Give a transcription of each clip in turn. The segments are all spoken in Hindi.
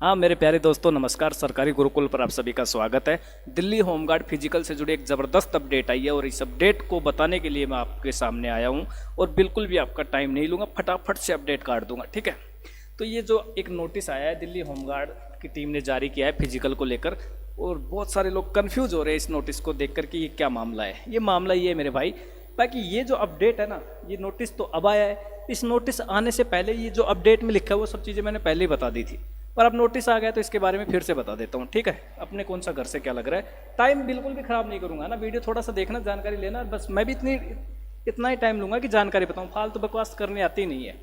हाँ मेरे प्यारे दोस्तों, नमस्कार। सरकारी गुरुकुल पर आप सभी का स्वागत है। दिल्ली होमगार्ड फिजिकल से जुड़ी एक ज़बरदस्त अपडेट आई है और इस अपडेट को बताने के लिए मैं आपके सामने आया हूँ और बिल्कुल भी आपका टाइम नहीं लूँगा, फटाफट से अपडेट काट दूंगा, ठीक है। तो ये जो एक नोटिस आया है दिल्ली होमगार्ड की टीम ने जारी किया है फिजिकल को लेकर, और बहुत सारे लोग कन्फ्यूज हो रहे हैं इस नोटिस को देख कर कि ये क्या मामला है। ये मामला ये है मेरे भाई, बाकी ये जो अपडेट है ना, ये नोटिस तो अब आया है। इस नोटिस आने से पहले ये जो अपडेट में लिखा है वो सब चीज़ें मैंने पहले ही बता दी थी, पर अब नोटिस आ गया तो इसके बारे में फिर से बता देता हूँ, ठीक है। अपने कौन सा घर से क्या लग रहा है, टाइम बिल्कुल भी ख़राब नहीं करूँगा ना, वीडियो थोड़ा सा देखना, जानकारी लेना, बस मैं भी इतना ही टाइम लूँगा कि जानकारी बताऊँ, फालतू बकवास करने आती नहीं है।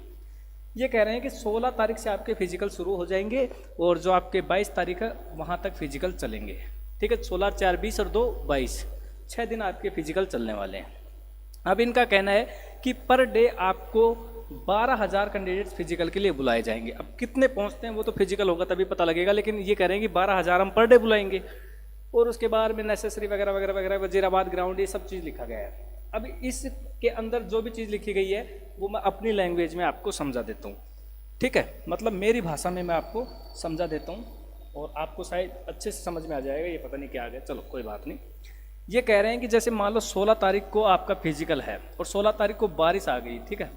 ये कह रहे हैं कि 16 तारीख से आपके फिजिकल शुरू हो जाएंगे और जो आपके 22 तारीख है वहाँ तक फिजिकल चलेंगे, ठीक है। 16, 4, 20 और 2, 22, 6 दिन आपके फिजिकल चलने वाले हैं। अब इनका कहना है कि पर डे आपको 12,000 कैंडिडेट्स फिजिकल के लिए बुलाए जाएंगे। अब कितने पहुंचते हैं वो तो फिजिकल होगा तभी पता लगेगा, लेकिन ये कह रहे हैं कि 12,000 हम पर डे बुलाएंगे और उसके बाद में नेसेसरी वगैरह वगैरह वगैरह, वजीराबाद ग्राउंड, ये सब चीज़ लिखा गया है। अब इसके अंदर जो भी चीज़ लिखी गई है वो मैं अपनी लैंग्वेज में आपको समझा देता हूँ, ठीक है। मतलब मेरी भाषा में मैं आपको समझा देता हूँ और आपको शायद अच्छे से समझ में आ जाएगा। ये पता नहीं क्या आ गया, चलो कोई बात नहीं। ये कह रहे हैं कि जैसे मान लो 16 तारीख को आपका फिजिकल है और 16 तारीख को बारिश आ गई, ठीक है।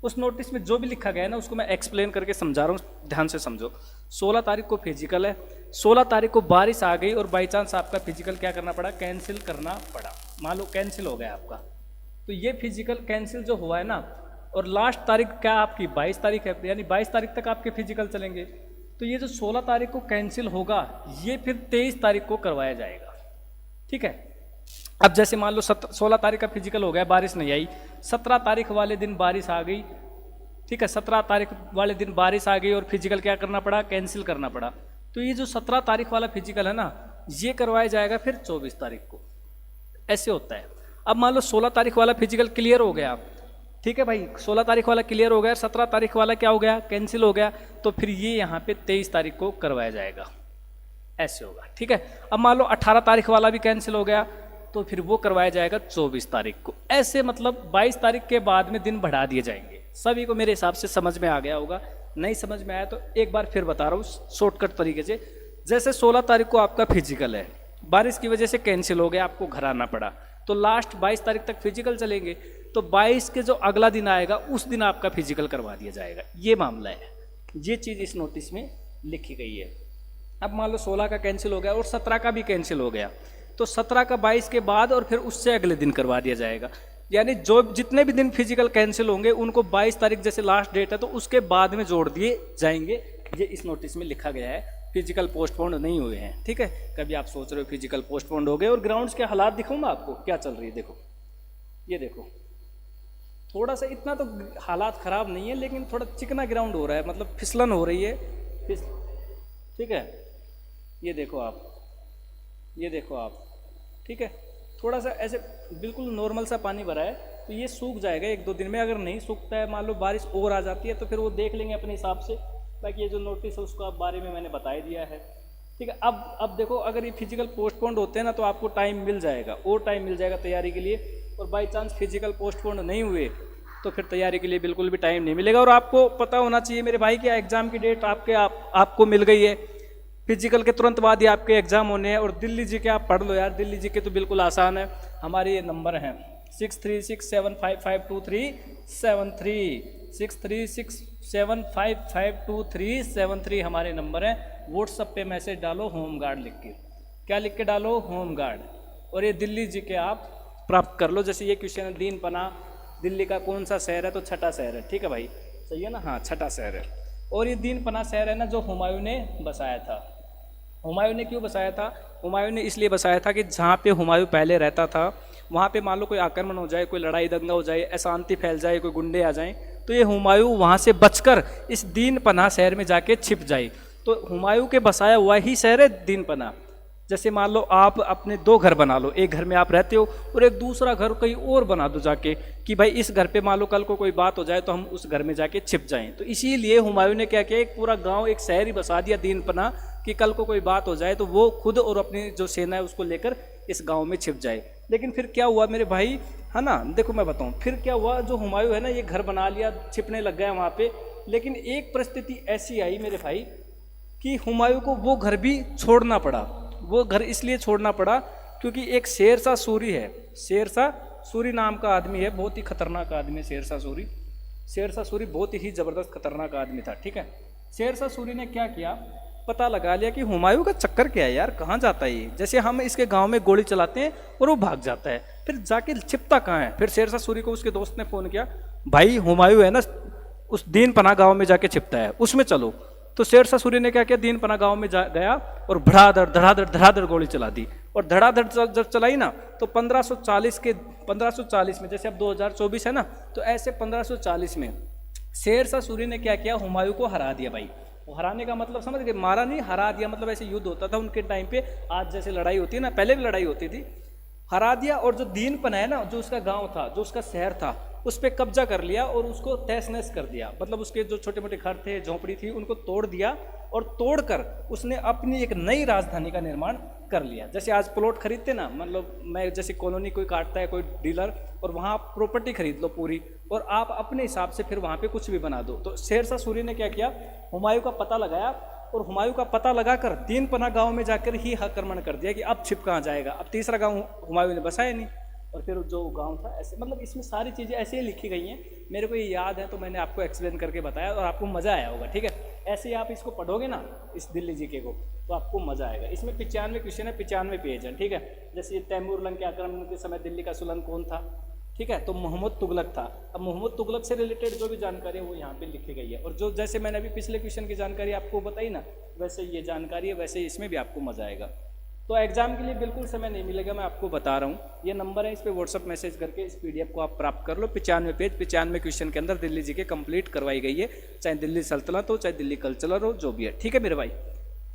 उस नोटिस में जो भी लिखा गया है ना उसको मैं एक्सप्लेन करके समझा रहा हूँ, ध्यान से समझो। 16 तारीख को फिजिकल है, 16 तारीख को बारिश आ गई और बाई चांस आपका फिजिकल क्या करना पड़ा, कैंसिल करना पड़ा। मान लो कैंसिल हो गया आपका, तो ये फिजिकल कैंसिल जो हुआ है ना, और लास्ट तारीख क्या आपकी 22 तारीख है, यानी 22 तारीख तक आपके फिजिकल चलेंगे। तो ये जो 16 तारीख को कैंसिल होगा ये फिर 23 तारीख को करवाया जाएगा, ठीक है। अब जैसे मान लो 16 तारीख का फिजिकल हो गया, बारिश नहीं आई, 17 तारीख वाले दिन बारिश आ गई, ठीक है। 17 तारीख वाले दिन बारिश आ गई और फिजिकल क्या करना पड़ा, कैंसिल करना पड़ा। तो ये जो 17 तारीख वाला फिजिकल है ना, ये करवाया जाएगा फिर 24 तारीख को, ऐसे होता है। अब मान लो 16 तारीख वाला फिजिकल क्लियर हो गया, ठीक है भाई, 16 तारीख वाला क्लियर हो गया, 17 तारीख वाला क्या हो गया, कैंसिल हो गया, तो फिर ये यहाँ पे 23 तारीख को करवाया जाएगा, ऐसे होगा, ठीक है। अब मान लो 18 तारीख वाला भी कैंसिल हो गया तो फिर वो करवाया जाएगा 24 तारीख को, ऐसे मतलब 22 तारीख के बाद में दिन बढ़ा दिए जाएंगे। सभी को मेरे हिसाब से समझ में आ गया होगा, नहीं समझ में आया तो एक बार फिर बता रहा हूँ शॉर्टकट तरीके से। जैसे 16 तारीख को आपका फिजिकल है, बारिश की वजह से कैंसिल हो गया, आपको घर आना पड़ा, तो लास्ट 22 तारीख तक फिजिकल चलेंगे, तो 22 के जो अगला दिन आएगा उस दिन आपका फिजिकल करवा दिया जाएगा। ये मामला है, ये चीज़ इस नोटिस में लिखी गई है। अब मान लो 16 का कैंसिल हो गया और 17 का भी कैंसिल हो गया, तो 17 का 22 के बाद और फिर उससे अगले दिन करवा दिया जाएगा। यानी जो जितने भी दिन फिजिकल कैंसिल होंगे उनको 22 तारीख जैसे लास्ट डेट है तो उसके बाद में जोड़ दिए जाएंगे। ये इस नोटिस में लिखा गया है। फिजिकल पोस्टपोन्ड नहीं हुए हैं, ठीक है। कभी आप सोच रहे हो फिजिकल पोस्टपोन्ड हो गए। और ग्राउंड्स के हालात दिखाऊँ मैं आपको क्या चल रही है, देखो, ये देखो, थोड़ा सा इतना तो हालात ख़राब नहीं है लेकिन थोड़ा चिकना ग्राउंड हो रहा है, मतलब फिसलन हो रही है, ठीक है। ये देखो आप, ये देखो आप, ठीक है। थोड़ा सा ऐसे बिल्कुल नॉर्मल सा पानी भरा है, तो ये सूख जाएगा 1-2 दिन में। अगर नहीं सूखता है, मान लो बारिश और आ जाती है, तो फिर वो देख लेंगे अपने हिसाब से। बाकी ये जो नोटिस है उसका बारे में मैंने बता ही दिया है, ठीक है। अब देखो, अगर ये फिजिकल पोस्टपोन्ड होते हैं ना तो आपको टाइम मिल जाएगा, और टाइम मिल जाएगा तैयारी के लिए। और बाई चांस फिजिकल पोस्टपोन्ड नहीं हुए तो फिर तैयारी के लिए बिल्कुल भी टाइम नहीं मिलेगा। और आपको पता होना चाहिए मेरे भाई कि एग्ज़ाम की डेट आपको मिल गई है, फिजिकल के तुरंत बाद ही आपके एग्जाम होने हैं। और दिल्ली जी के आप पढ़ लो यार, दिल्ली जी के तो बिल्कुल आसान है। हमारे ये नंबर हैं 6367552373, 6367552373 हमारे नंबर हैं। व्हाट्सएप पे मैसेज डालो होमगार्ड लिख के, क्या लिख के डालो, होमगार्ड, और ये दिल्ली जी के आप प्राप्त कर लो। जैसे ये क्वेश्चन है, दीन पना दिल्ली का कौन सा शहर है, तो छठा शहर है, ठीक है भाई, सही है ना, हाँ छठा शहर है। और ये दीन पना शहर है ना जो हुमायूं ने बसाया था। हुमायूं ने क्यों बसाया था, हुमायूं ने इसलिए बसाया था कि जहाँ पे हुमायूं पहले रहता था वहाँ पे मान लो कोई आक्रमण हो जाए, कोई लड़ाई दंगा हो जाए, अशांति फैल जाए, कोई गुंडे आ जाएं, तो ये हुमायूं वहाँ से बचकर इस दीन पना शहर में जाके छिप जाए। तो हुमायूं के बसाया हुआ ही शहर है दीन पना। जैसे मान लो आप अपने 2 घर बना लो, एक घर में आप रहते हो और एक दूसरा घर कहीं और बना दो जाके, कि भाई इस घर पे मान लो कल को कोई बात हो जाए तो हम उस घर में जाके छिप जाएं। तो इसीलिए हुमायूं ने क्या किया, एक पूरा गांव, एक शहर ही बसा दिया दीन पना, कि कल को कोई बात हो जाए तो वो खुद और अपनी जो सेना है उसको लेकर इस गांव में छिप जाए। लेकिन फिर क्या हुआ मेरे भाई, है ना, देखो मैं बताऊं फिर क्या हुआ। जो हुमायूं है ना, ये घर बना लिया, छिपने लग गया वहाँ पे। लेकिन एक परिस्थिति ऐसी आई मेरे भाई कि हुमायूं को वो घर भी छोड़ना पड़ा। वो घर इसलिए छोड़ना पड़ा क्योंकि एक शेरशाह सूरी है, शेरशाह सूरी नाम का आदमी है, बहुत ही खतरनाक आदमी है शेरशाह सूरी। शेरशाह सूरी बहुत ही ज़बरदस्त खतरनाक आदमी था, ठीक है। शेरशाह सूरी ने क्या किया, पता लगा लिया कि हुमायूं का चक्कर क्या है यार, कहाँ जाता है ये। जैसे हम इसके गांव में गोली चलाते हैं और वो भाग जाता है, फिर जाके छिपता कहाँ है। फिर शेरशाह सूरी को उसके दोस्त ने फ़ोन किया, भाई हुमायूं है ना उस दीन पना गांव में जाके छिपता है, उसमें चलो। तो शेरशाह सूरी ने क्या किया, दीन पना गांव में गया और धड़ाधड़ गोली चला दी। और धड़ाधड़ जब चलाई ना तो 1540 में, जैसे अब 2024 है ना, तो ऐसे 1540 में शेरशाह सूरी ने क्या किया, हुमायूं को हरा दिया भाई। वो हराने का मतलब समझ गए, मारा नहीं, हरा दिया। मतलब ऐसे युद्ध होता था उनके टाइम पे, आज जैसे लड़ाई होती है ना, पहले भी लड़ाई होती थी। हरा दिया और जो दीन पना है ना, जो उसका गांव था, जो उसका शहर था, उस पर कब्जा कर लिया और उसको तहस नहस कर दिया। मतलब उसके जो छोटे मोटे घर थे, झोंपड़ी थी, उनको तोड़ दिया और तोड़कर उसने अपनी एक नई राजधानी का निर्माण कर लिया। जैसे आज प्लॉट खरीदते ना, मतलब मैं जैसे कॉलोनी कोई काटता है कोई डीलर, और वहाँ आप प्रॉपर्टी खरीद लो पूरी, और आप अपने हिसाब से फिर वहाँ पे कुछ भी बना दो। तो शेरशाह सूरी ने क्या किया, हुमायूं का पता लगाया और हुमायूं का पता लगाकर दीन पना गांव में जाकर ही आक्रमण कर दिया कि अब छिप कहाँ जाएगा। अब तीसरा गांव हुमायूं ने बसाया नहीं, और फिर जो गांव था ऐसे, मतलब इसमें सारी चीज़ें ऐसे ही लिखी गई हैं। मेरे को ये याद है तो मैंने आपको एक्सप्लेन करके बताया और आपको मज़ा आया होगा, ठीक है। ऐसे ही आप इसको पढ़ोगे ना, इस दिल्ली जीके को, तो आपको मज़ा आएगा। इसमें 95 क्वेश्चन है, 95 पेज है, ठीक है। जैसे तैमूर लंग के आक्रमण के समय दिल्ली का सुल्तान कौन था, ठीक है, तो मोहम्मद तुगलक था। अब मोहम्मद तुगलक से रिलेटेड जो भी जानकारी है वो यहाँ पे लिखी गई है। और जो जैसे मैंने अभी पिछले क्वेश्चन की जानकारी आपको बताई ना, वैसे ये जानकारी है, वैसे इसमें भी आपको मज़ा आएगा। तो एग्जाम के लिए बिल्कुल समय नहीं मिलेगा, मैं आपको बता रहा हूँ। ये नंबर है, इस पर व्हाट्सअप मैसेज करके इस PDF को आप प्राप्त कर लो। 95 पेज 95 क्वेश्चन के अंदर दिल्ली जीके कंप्लीट करवाई गई है, चाहे दिल्ली सल्तनत हो, चाहे दिल्ली कल्चरल हो, जो भी है, ठीक है मेरे भाई।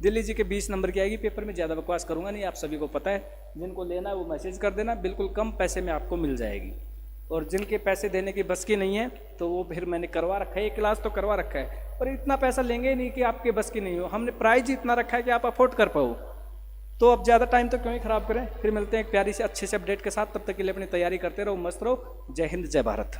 दिल्ली जीके 20 नंबर की आएगी पेपर में, ज़्यादा बकवास करूँगा नहीं, आप सभी को पता है। जिनको लेना है वो मैसेज कर देना, बिल्कुल कम पैसे में आपको मिल जाएगी। और जिनके पैसे देने की बस की नहीं है तो वो फिर मैंने करवा रखा है, एक क्लास तो करवा रखा है, पर इतना पैसा लेंगे ही नहीं कि आपके बस की नहीं हो। हमने प्राइस ही इतना रखा है कि आप अफोर्ड कर पाओ। तो अब ज़्यादा टाइम तो क्यों ही ख़राब करें, फिर मिलते हैं एक प्यारी से अच्छे से अपडेट के साथ। तब तक के लिए अपनी तैयारी करते रहो, मस्त रहो। जय हिंद, जय भारत।